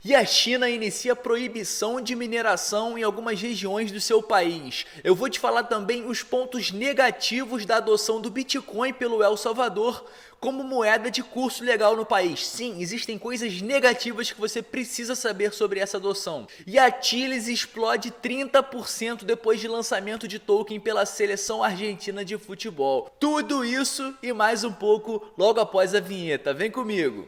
E a China inicia proibição de mineração em algumas regiões do seu país. Eu vou te falar também os pontos negativos da adoção do Bitcoin pelo El Salvador como moeda de curso legal no país. Sim, existem coisas negativas que você precisa saber sobre essa adoção. E a Chiles explode 30% depois de lançamento de token pela seleção argentina de futebol. Tudo isso e mais um pouco logo após a vinheta. Vem comigo!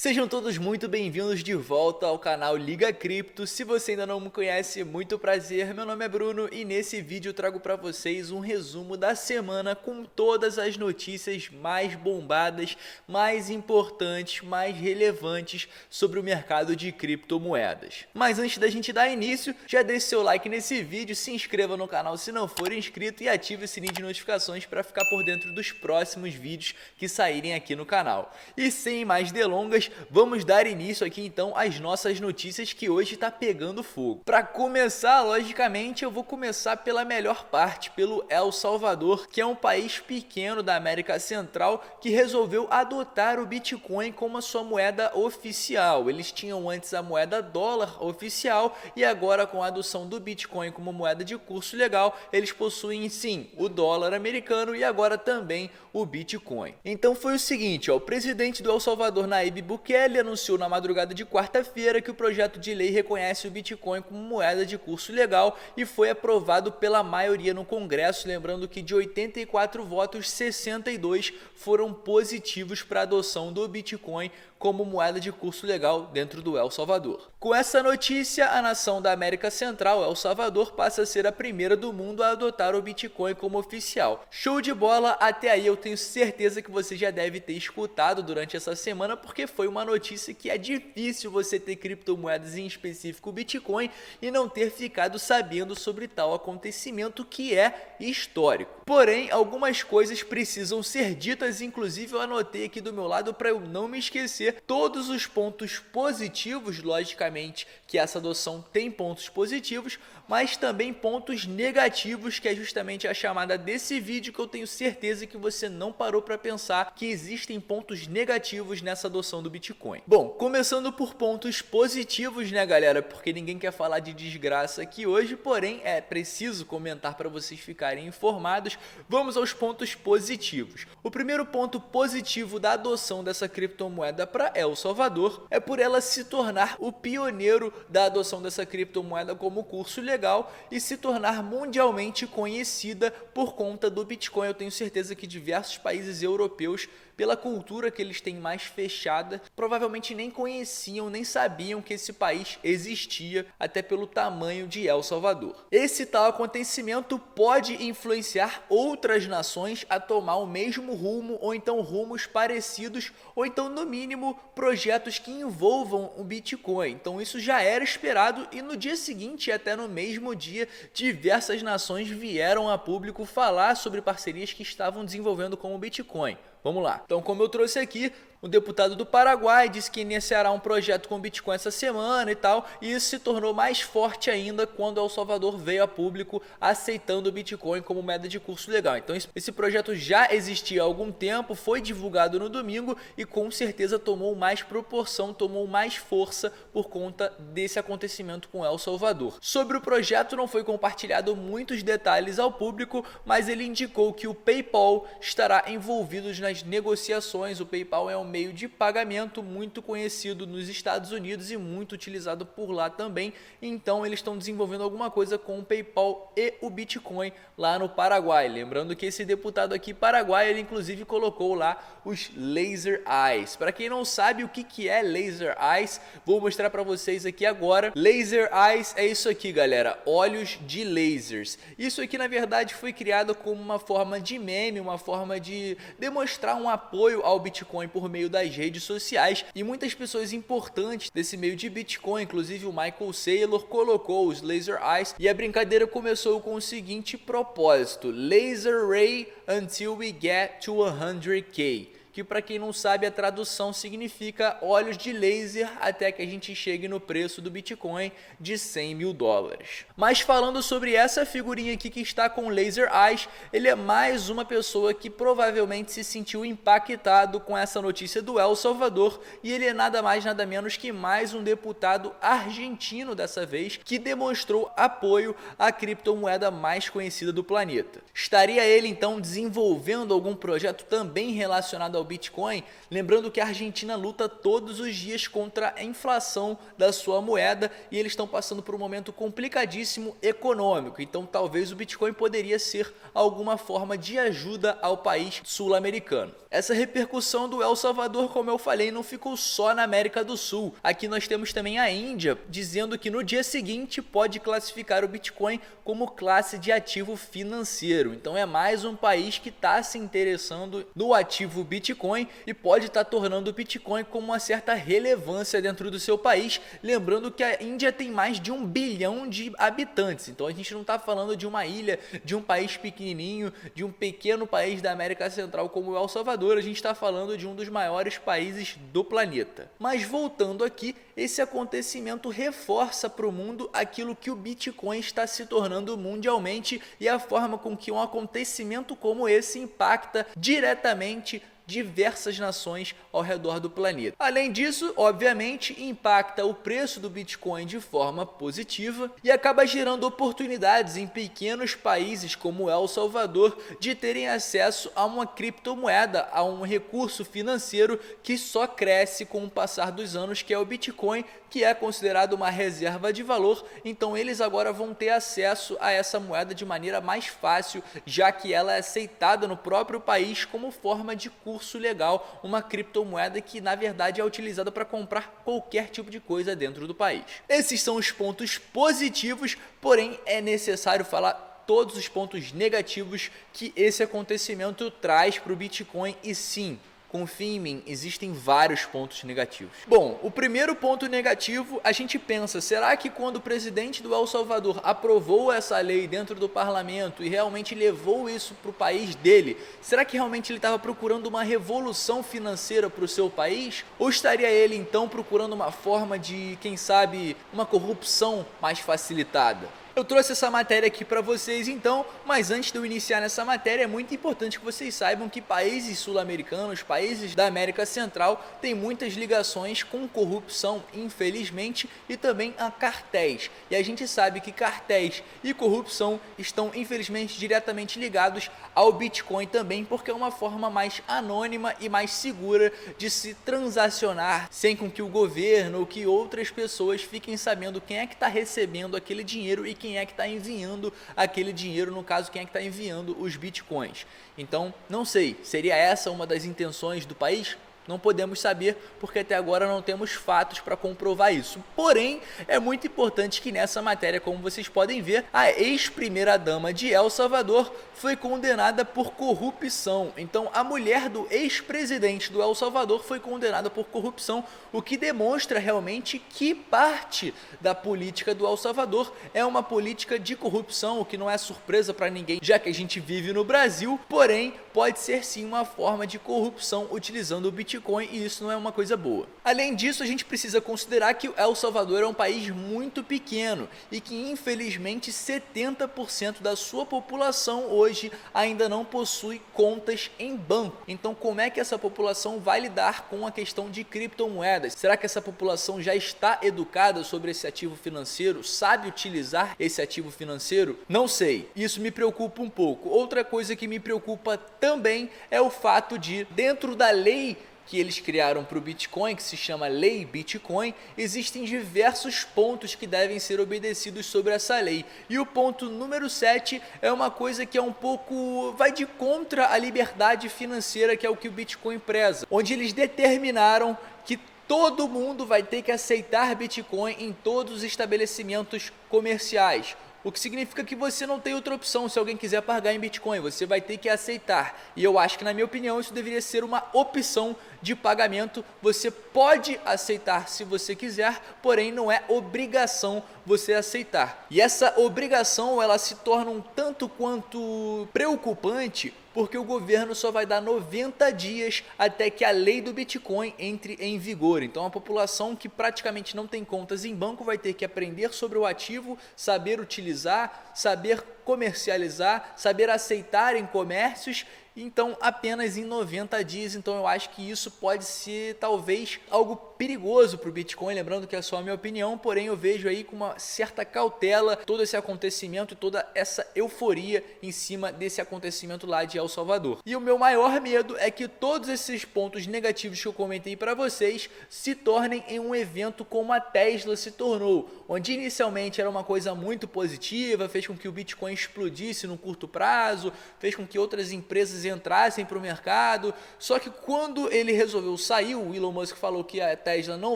Sejam todos muito bem-vindos de volta ao canal Liga Cripto. Se você ainda não me conhece, muito prazer, meu nome é Bruno e nesse vídeo eu trago para vocês um resumo da semana com todas as notícias mais bombadas, mais importantes, mais relevantes sobre o mercado de criptomoedas. Mas antes da gente dar início, já deixe seu like nesse vídeo, se inscreva no canal se não for inscrito e ative o sininho de notificações para ficar por dentro dos próximos vídeos que saírem aqui no canal. E sem mais delongas, vamos dar início aqui então às nossas notícias que hoje está pegando fogo. Para começar, logicamente, eu vou começar pela melhor parte, pelo El Salvador, que é um país pequeno da América Central que resolveu adotar o Bitcoin como a sua moeda oficial. Eles tinham antes a moeda dólar oficial e agora com a adoção do Bitcoin como moeda de curso legal, eles possuem sim o dólar americano e agora também o Bitcoin. Então foi o seguinte, o presidente do El Salvador, Nayib Bukele, anunciou na madrugada de quarta-feira que o projeto de lei reconhece o Bitcoin como moeda de curso legal e foi aprovado pela maioria no Congresso, lembrando que de 84 votos, 62 foram positivos para a adoção do Bitcoin como moeda de curso legal dentro do El Salvador. Com essa notícia, a nação da América Central, El Salvador, passa a ser a primeira do mundo a adotar o Bitcoin como oficial. Show de bola, até aí eu tenho certeza que você já deve ter escutado durante essa semana, porque foi uma notícia que é difícil você ter criptomoedas, em específico o Bitcoin, e não ter ficado sabendo sobre tal acontecimento que é histórico. Porém, algumas coisas precisam ser ditas, inclusive eu anotei aqui do meu lado para eu não me esquecer todos os pontos positivos, logicamente que essa adoção tem pontos positivos, mas também pontos negativos, que é justamente a chamada desse vídeo, que eu tenho certeza que você não parou para pensar que existem pontos negativos nessa adoção do Bitcoin. Bom, começando por pontos positivos, né, galera, porque ninguém quer falar de desgraça aqui hoje, porém é preciso comentar para vocês ficarem informados. Vamos aos pontos positivos. O primeiro ponto positivo da adoção dessa criptomoeda para El Salvador é por ela se tornar o pioneiro da adoção dessa criptomoeda como curso legal e se tornar mundialmente conhecida por conta do Bitcoin. Eu tenho certeza que diversos países europeus, pela cultura que eles têm mais fechada, provavelmente nem conheciam, nem sabiam que esse país existia, até pelo tamanho de El Salvador. Esse tal acontecimento pode influenciar outras nações a tomar o mesmo rumo, ou então rumos parecidos, ou então no mínimo projetos que envolvam o Bitcoin. Então isso já era esperado e no dia seguinte, até no mesmo dia, diversas nações vieram a público falar sobre parcerias que estavam desenvolvendo com o Bitcoin. Vamos lá. Então, como eu trouxe aqui, o deputado do Paraguai disse que iniciará um projeto com Bitcoin essa semana e tal, e isso se tornou mais forte ainda quando El Salvador veio a público aceitando o Bitcoin como moeda de curso legal. Então esse projeto já existia há algum tempo, foi divulgado no domingo e com certeza tomou mais proporção, tomou mais força por conta desse acontecimento com El Salvador. Sobre o projeto não foi compartilhado muitos detalhes ao público, mas ele indicou que o PayPal estará envolvido nas negociações. O PayPal é um meio de pagamento muito conhecido nos Estados Unidos e muito utilizado por lá também, então eles estão desenvolvendo alguma coisa com o PayPal e o Bitcoin lá no Paraguai. Lembrando que esse deputado aqui paraguaio, ele inclusive colocou lá os Laser Eyes. Para quem não sabe o que é Laser Eyes, vou mostrar para vocês aqui agora. Laser Eyes é isso aqui, galera, olhos de lasers. Isso aqui na verdade foi criado como uma forma de meme, uma forma de demonstrar um apoio ao Bitcoin por meio das redes sociais, e muitas pessoas importantes desse meio de Bitcoin, inclusive o Michael Saylor, colocou os Laser Eyes, e a brincadeira começou com o seguinte propósito: Laser Ray until we get to 100k. que para quem não sabe a tradução significa olhos de laser, até que a gente chegue no preço do Bitcoin de 100 mil dólares. Mas falando sobre essa figurinha aqui que está com laser eyes, ele é mais uma pessoa que provavelmente se sentiu impactado com essa notícia do El Salvador, e ele é nada mais nada menos que mais um deputado argentino dessa vez, que demonstrou apoio à criptomoeda mais conhecida do planeta. Estaria ele então desenvolvendo algum projeto também relacionado ao Bitcoin? Lembrando que a Argentina luta todos os dias contra a inflação da sua moeda e eles estão passando por um momento complicadíssimo econômico, então talvez o Bitcoin poderia ser alguma forma de ajuda ao país sul-americano. Essa repercussão do El Salvador, como eu falei, não ficou só na América do Sul. Aqui nós temos também a Índia dizendo que no dia seguinte pode classificar o Bitcoin como classe de ativo financeiro. Então é mais um país que está se interessando no ativo Bitcoin e pode estar tornando o Bitcoin com uma certa relevância dentro do seu país. Lembrando que a Índia tem mais de 1 bilhão de habitantes. Então a gente não está falando de uma ilha, de um país pequenininho, de um pequeno país da América Central como o El Salvador. A gente está falando de um dos maiores países do planeta. Mas voltando aqui, esse acontecimento reforça para o mundo aquilo que o Bitcoin está se tornando mundialmente e a forma com que um acontecimento como esse impacta diretamente diversas nações ao redor do planeta. Além disso, obviamente, impacta o preço do Bitcoin de forma positiva e acaba gerando oportunidades em pequenos países como El Salvador de terem acesso a uma criptomoeda, a um recurso financeiro que só cresce com o passar dos anos, que é o Bitcoin, que é considerado uma reserva de valor. Então eles agora vão ter acesso a essa moeda de maneira mais fácil, já que ela é aceitada no próprio país como forma de curso legal, uma criptomoeda que na verdade é utilizada para comprar qualquer tipo de coisa dentro do país. Esses são os pontos positivos, porém é necessário falar todos os pontos negativos que esse acontecimento traz para o Bitcoin. E sim, confie em mim, existem vários pontos negativos. Bom, o primeiro ponto negativo, a gente pensa, será que quando o presidente do El Salvador aprovou essa lei dentro do parlamento e realmente levou isso para o país dele, será que realmente ele estava procurando uma revolução financeira para o seu país? Ou estaria ele então procurando uma forma de, quem sabe, uma corrupção mais facilitada? Eu trouxe essa matéria aqui para vocês então, mas antes de eu iniciar nessa matéria, é muito importante que vocês saibam que países sul-americanos, países da América Central, têm muitas ligações com corrupção, infelizmente, e também a cartéis. E a gente sabe que cartéis e corrupção estão, infelizmente, diretamente ligados ao Bitcoin também, porque é uma forma mais anônima e mais segura de se transacionar, sem com que o governo ou que outras pessoas fiquem sabendo quem é que está recebendo aquele dinheiro e quem é que está enviando aquele dinheiro, no caso, quem é que está enviando os bitcoins. Então, não sei, seria essa uma das intenções do país? Não podemos saber, porque até agora não temos fatos para comprovar isso. Porém, é muito importante que nessa matéria, como vocês podem ver, a ex-primeira-dama de El Salvador foi condenada por corrupção. Então, a mulher do ex-presidente do El Salvador foi condenada por corrupção, o que demonstra realmente que parte da política do El Salvador é uma política de corrupção, o que não é surpresa para ninguém, já que a gente vive no Brasil. Porém, pode ser sim uma forma de corrupção utilizando o Bitcoin, e isso não é uma coisa boa. Além disso, a gente precisa considerar que o El Salvador é um país muito pequeno e que infelizmente 70% da sua população hoje ainda não possui contas em banco. Então como é que essa população vai lidar com a questão de criptomoedas? Será que essa população já está educada sobre esse ativo financeiro? Sabe utilizar esse ativo financeiro? Não sei. Isso me preocupa um pouco. Outra coisa que me preocupa também é o fato de, dentro da lei que eles criaram para o Bitcoin, que se chama Lei Bitcoin, existem diversos pontos que devem ser obedecidos sobre essa lei. E o ponto número 7 é uma coisa que é um pouco, vai de contra a liberdade financeira, que é o que o Bitcoin preza, onde eles determinaram que todo mundo vai ter que aceitar Bitcoin em todos os estabelecimentos comerciais. O que significa que você não tem outra opção. Se alguém quiser pagar em Bitcoin, você vai ter que aceitar. E eu acho que, na minha opinião, isso deveria ser uma opção de pagamento. Você pode aceitar se você quiser, porém não é obrigação você aceitar. E essa obrigação, ela se torna um tanto quanto preocupante porque o governo só vai dar 90 dias até que a lei do Bitcoin entre em vigor. Então a população que praticamente não tem contas em banco vai ter que aprender sobre o ativo, saber utilizar, saber comercializar, saber aceitar em comércios, então apenas em 90 dias. Então eu acho que isso pode ser talvez algo perigoso para o Bitcoin, lembrando que é só a minha opinião, porém eu vejo aí com uma certa cautela todo esse acontecimento e toda essa euforia em cima desse acontecimento lá de El Salvador. E o meu maior medo é que todos esses pontos negativos que eu comentei para vocês se tornem em um evento como a Tesla se tornou, onde inicialmente era uma coisa muito positiva, fez com que o Bitcoin explodisse no curto prazo, fez com que outras empresas entrassem para o mercado, só que quando ele resolveu sair, o Elon Musk falou que a Tesla não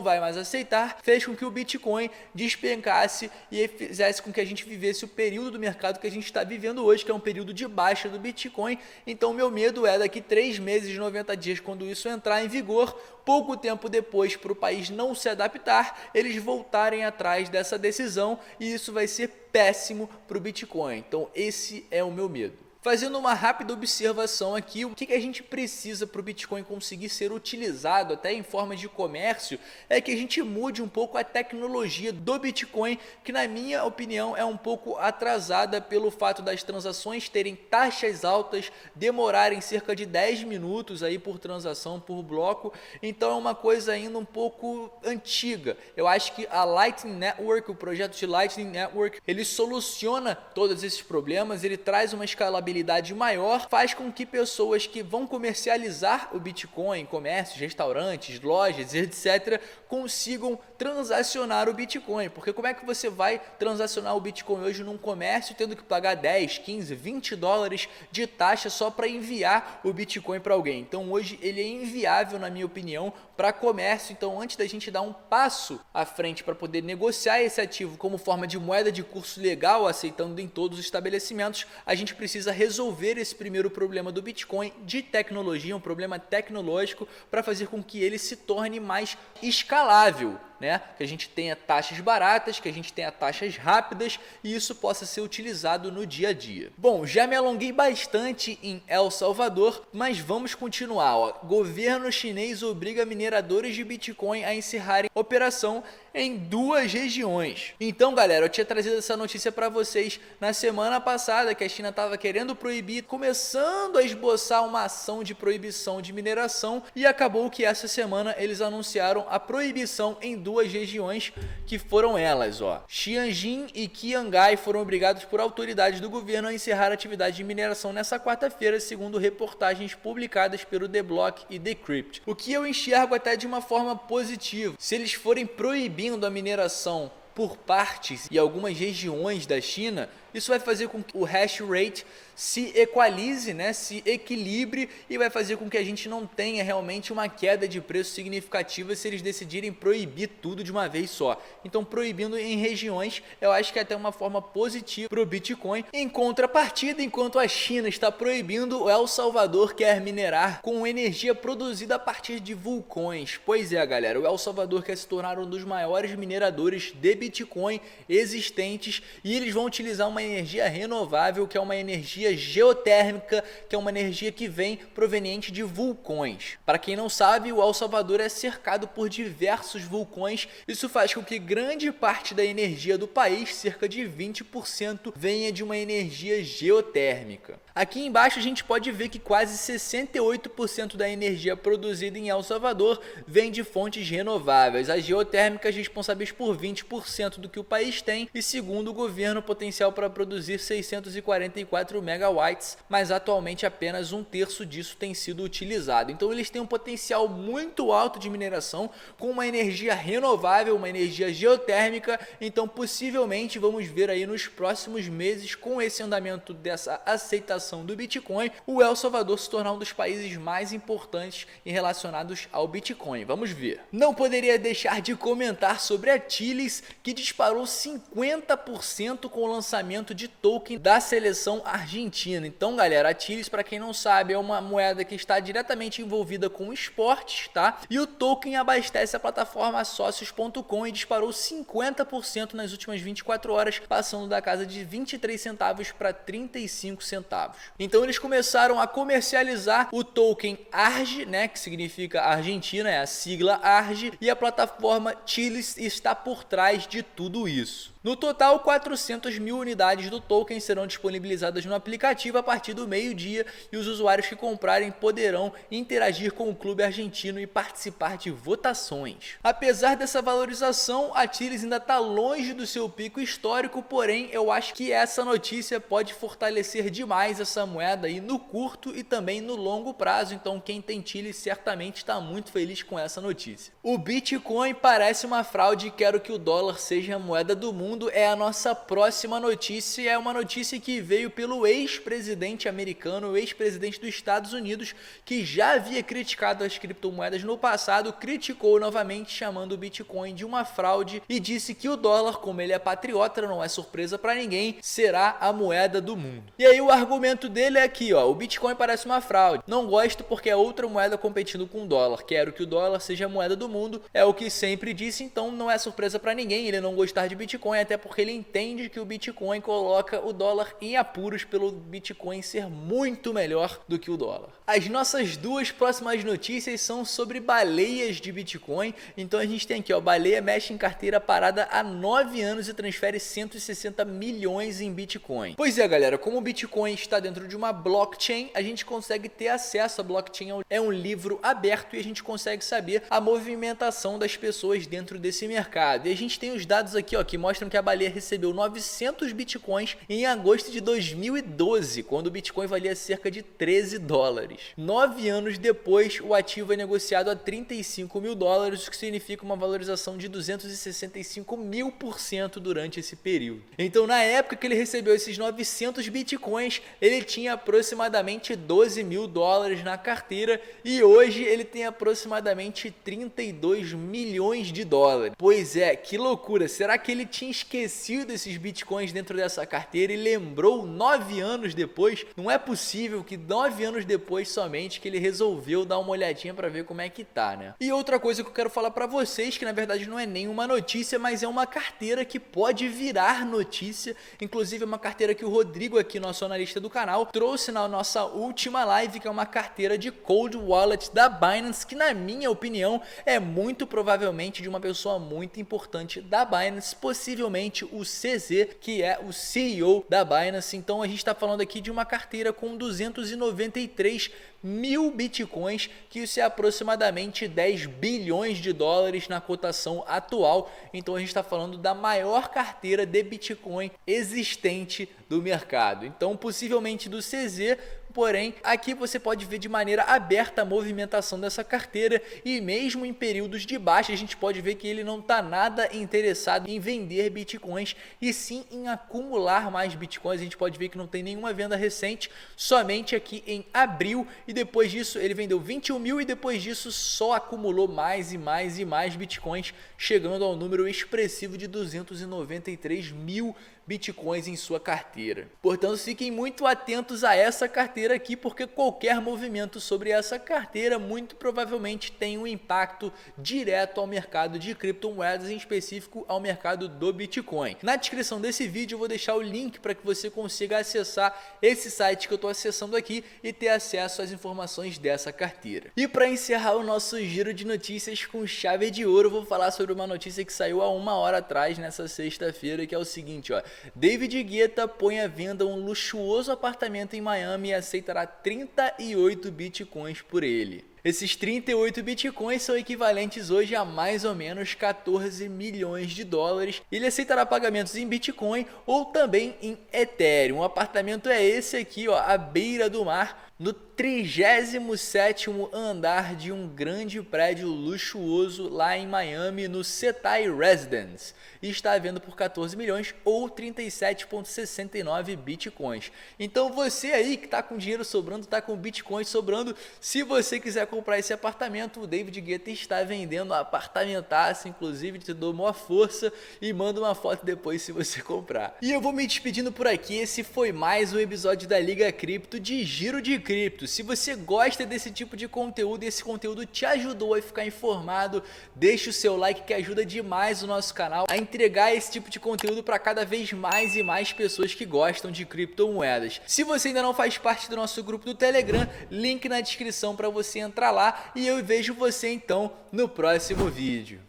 vai mais aceitar, fez com que o Bitcoin despencasse e fizesse com que a gente vivesse o período do mercado que a gente está vivendo hoje, que é um período de baixa do Bitcoin. Então meu medo é daqui 3 meses, 90 dias, quando isso entrar em vigor, pouco tempo depois, para o país não se adaptar, eles voltarem atrás dessa decisão e isso vai ser péssimo para o Bitcoin. Então esse é o meu medo. Fazendo uma rápida observação aqui, o que a gente precisa para o Bitcoin conseguir ser utilizado até em forma de comércio é que a gente mude um pouco a tecnologia do Bitcoin, que na minha opinião é um pouco atrasada pelo fato das transações terem taxas altas, demorarem cerca de 10 minutos aí por transação, por bloco, então é uma coisa ainda um pouco antiga. Eu acho que a Lightning Network, o projeto de Lightning Network, ele soluciona todos esses problemas, ele traz uma escalabilidade maior, faz com que pessoas que vão comercializar o Bitcoin em comércios, restaurantes, lojas, etc., consigam transacionar o Bitcoin. Porque como é que você vai transacionar o Bitcoin hoje num comércio tendo que pagar 10, 15, 20 dólares de taxa só para enviar o Bitcoin para alguém? Então hoje ele é inviável, na minha opinião, para comércio. Então antes da gente dar um passo à frente para poder negociar esse ativo como forma de moeda de curso legal, aceitando em todos os estabelecimentos, a gente precisa resolver esse primeiro problema do Bitcoin de tecnologia, um problema tecnológico, para fazer com que ele se torne mais escalável, né? Que a gente tenha taxas baratas, que a gente tenha taxas rápidas e isso possa ser utilizado no dia a dia. Bom, já me alonguei bastante em El Salvador, mas vamos continuar. Ó. Governo chinês obriga mineradores de Bitcoin a encerrarem operação em 2 regiões. Então, galera, eu tinha trazido essa notícia para vocês na semana passada, que a China estava querendo proibir, começando a esboçar uma ação de proibição de mineração, e acabou que essa semana eles anunciaram a proibição em 2 regiões, que foram elas, ó. Xianjin e Qiangai foram obrigados por autoridades do governo a encerrar a atividade de mineração nessa quarta-feira, segundo reportagens publicadas pelo The Block e Decrypt. O que eu enxergo até de uma forma positiva. Se eles forem proibindo a mineração por partes e algumas regiões da China, isso vai fazer com que o hash rate se equalize, né, se equilibre, e vai fazer com que a gente não tenha realmente uma queda de preço significativa se eles decidirem proibir tudo de uma vez só. Então, proibindo em regiões, eu acho que é até uma forma positiva para o Bitcoin. Em contrapartida, enquanto a China está proibindo, o El Salvador quer minerar com energia produzida a partir de vulcões. Pois é, galera, o El Salvador quer se tornar um dos maiores mineradores de Bitcoin existentes, e eles vão utilizar uma energia renovável, que é uma energia geotérmica, que é uma energia que vem proveniente de vulcões. Para quem não sabe, o El Salvador é cercado por diversos vulcões. Isso faz com que grande parte da energia do país, cerca de 20%, venha de uma energia geotérmica. Aqui embaixo a gente pode ver que quase 68% da energia produzida em El Salvador vem de fontes renováveis. As geotérmicas responsáveis por 20% do que o país tem, e segundo o governo, potencial para produzir 644 megawatts, mas atualmente apenas 1/3 disso tem sido utilizado. Então eles têm um potencial muito alto de mineração com uma energia renovável, uma energia geotérmica. Então possivelmente vamos ver aí nos próximos meses, com esse andamento dessa aceitação do Bitcoin, o El Salvador se tornar um dos países mais importantes relacionados ao Bitcoin. Vamos ver. Não poderia deixar de comentar sobre a Chilis, que disparou 50% com o lançamento de token da seleção argentina. Então, galera, a Chilis, para quem não sabe, é uma moeda que está diretamente envolvida com esportes, tá? E o token abastece a plataforma Socios.com e disparou 50% nas últimas 24 horas, passando da casa de 23 centavos para 35 centavos. Então eles começaram a comercializar o token ARG, né, que significa Argentina, é a sigla ARG, e a plataforma Chilis está por trás de tudo isso. No total, 400 mil unidades do token serão disponibilizadas no aplicativo a partir do meio-dia e os usuários que comprarem poderão interagir com o clube argentino e participar de votações. Apesar dessa valorização, a Chilis ainda está longe do seu pico histórico, porém eu acho que essa notícia pode fortalecer demais essa moeda aí no curto e também no longo prazo, então quem tem Chilis certamente está muito feliz com essa notícia. O Bitcoin parece uma fraude e quero que o dólar seja a moeda do mundo é a nossa próxima notícia, é uma notícia que veio pelo ex-presidente americano, o ex-presidente dos Estados Unidos, que já havia criticado as criptomoedas no passado, criticou novamente chamando o Bitcoin de uma fraude e disse que o dólar, como ele é patriota, não é surpresa para ninguém, será a moeda do mundo. E aí o argumento dele é aqui, ó, o Bitcoin parece uma fraude, não gosto porque é outra moeda competindo com o dólar, quero que o dólar seja a moeda do mundo, é o que sempre disse, então não é surpresa para ninguém ele não gostar de Bitcoin, até porque ele entende que o Bitcoin coloca o dólar em apuros pelo Bitcoin ser muito melhor do que o dólar. As nossas duas próximas notícias são sobre baleias de Bitcoin, então a gente tem aqui, ó, baleia mexe em carteira parada há 9 anos e transfere 160 milhões em Bitcoin. Pois é, galera, como o Bitcoin está dentro de uma blockchain, a gente consegue ter acesso à blockchain, é um livro aberto e a gente consegue saber a movimentação das pessoas dentro desse mercado. E a gente tem os dados aqui, ó, que mostram que a baleia recebeu 900 bitcoins em agosto de 2012, quando o Bitcoin valia cerca de 13 dólares. 9 anos depois, o ativo é negociado a 35 mil dólares, o que significa uma valorização de 265.000% durante esse período. Então, na época que ele recebeu esses 900 bitcoins, ele tinha aproximadamente 12 mil dólares na carteira e hoje ele tem aproximadamente 32 milhões de dólares. Pois é, que loucura! Será que ele tinha esquecido esses bitcoins dentro dessa carteira e lembrou 9 anos depois? Não é possível que 9 anos depois somente que ele resolveu dar uma olhadinha para ver como é que tá, né? E outra coisa que eu quero falar para vocês, que na verdade não é nenhuma notícia, mas é uma carteira que pode virar notícia, inclusive é uma carteira que o Rodrigo aqui, nosso analista do canal, trouxe na nossa última live, que é uma carteira de cold wallet da Binance, que na minha opinião é muito provavelmente de uma pessoa muito importante da Binance, possivelmente o CZ, que é o CEO da Binance. Então a gente está falando aqui de uma carteira com 293 mil bitcoins, que isso é aproximadamente 10 bilhões de dólares na cotação atual. Então a gente está falando da maior carteira de Bitcoin existente do mercado. Então possivelmente do CZ, porém aqui você pode ver de maneira aberta a movimentação dessa carteira e mesmo em períodos de baixa a gente pode ver que ele não está nada interessado em vender bitcoins e sim em acumular mais bitcoins. A gente pode ver que não tem nenhuma venda recente, somente aqui em abril, e depois disso ele vendeu 21 mil e depois disso só acumulou mais e mais e mais bitcoins, chegando ao número expressivo de 293 mil bitcoins em sua carteira. Portanto, fiquem muito atentos a essa carteira aqui, porque qualquer movimento sobre essa carteira muito provavelmente tem um impacto direto ao mercado de criptomoedas, em específico ao mercado do Bitcoin. Na descrição desse vídeo eu vou deixar o link para que você consiga acessar esse site que eu estou acessando aqui e ter acesso às informações dessa carteira. E para encerrar o nosso giro de notícias com chave de ouro, eu vou falar sobre uma notícia que saiu há 1 hora atrás, nessa sexta-feira, que é o seguinte, ó. David Guetta põe à venda um luxuoso apartamento em Miami e aceitará 38 bitcoins por ele. Esses 38 bitcoins são equivalentes hoje a mais ou menos 14 milhões de dólares. Ele aceitará pagamentos em Bitcoin ou também em Ethereum. O apartamento é esse aqui, ó, à beira do mar, no 37º andar de um grande prédio luxuoso lá em Miami, no Setai Residence, e está à venda por 14 milhões ou 37,69 bitcoins. Então você aí que está com dinheiro sobrando, está com bitcoins sobrando, se você quiser comprar esse apartamento. O David Guetta está vendendo um apartamentaço, inclusive te dou maior força e manda uma foto depois se você comprar. E eu vou me despedindo por aqui. Esse foi mais um episódio da Liga Cripto de Giro de Cripto. Se você gosta desse tipo de conteúdo e esse conteúdo te ajudou a ficar informado, deixa o seu like que ajuda demais o nosso canal a entregar esse tipo de conteúdo para cada vez mais e mais pessoas que gostam de criptomoedas. Se você ainda não faz parte do nosso grupo do Telegram, link na descrição para você entrar lá e eu vejo você então no próximo vídeo.